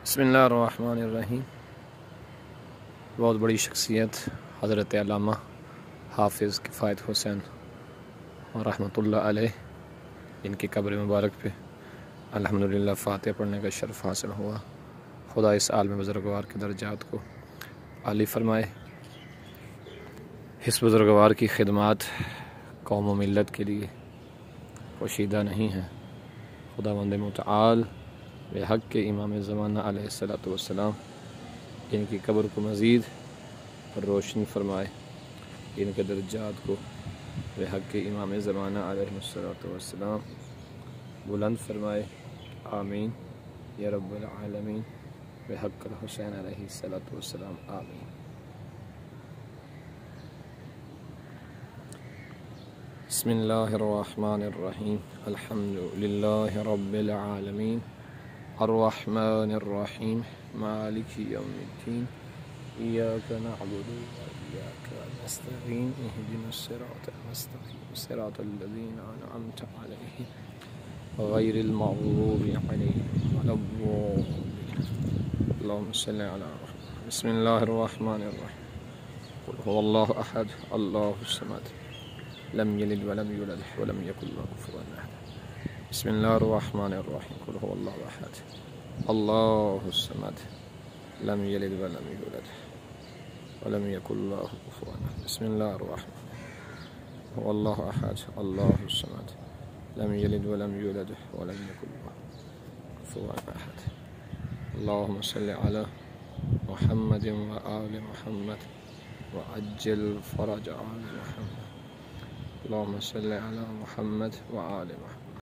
بسم اللہ الرحمن الرحیم۔ بہت بڑی شخصیت حضرت علامہ حافظ کفایت حسین رحمۃ اللہ علیہ، ان کی قبر مبارک پہ الحمدللہ فاتحہ پڑھنے کا شرف حاصل ہوا۔ خدا اس عالم بزرگوار کے درجات کو عالی فرمائے۔ اس بزرگوار کی خدمات قوم و ملت کے لیے پوشیدہ نہیں ہیں۔ خداوند متعال بحق کے امام زمانہ علیہ السلام ان کی قبر کو مزید روشن فرمائے، ان کے درجات کو بحق کے امام زمانہ علیہ السلام بلند فرمائے، آمین یا رب العالمین، بحق الحسین علیہ السلام، آمین۔ بسم اللہ الرحمن الرحیم، الحمد للہ رب العالمین، الرحمن الرحیم، مالک یوم الدین، ایاک نعبد وایاک نستعین، اہدنا الصراط المستقیم، صراط الذین انعمت علیہم غیر المغضوب علیہم ولا الضالین، اللہم صل علی محمد۔ بسم اللہ الرحمن الرحیم، قل هو اللہ احد اللہ الصمد لم یلد ولم یولد ولم یکن له کفوا احد۔ بسم اللہ الرحمن الرحیم، قل هو اللہ احد اللہ الصمد لم یلد ولم یولد ولم یکن له کفوا احد۔ بسم اللہ الرحمن هو اللہ احد اللہ الصمد لم یلد ولم یولد ولم یکن له کفوا احد۔ اللہم صل علی محمد وآل محمد وعجل فرج آل محمد۔ اللہم صل علی محمد وآل محمد۔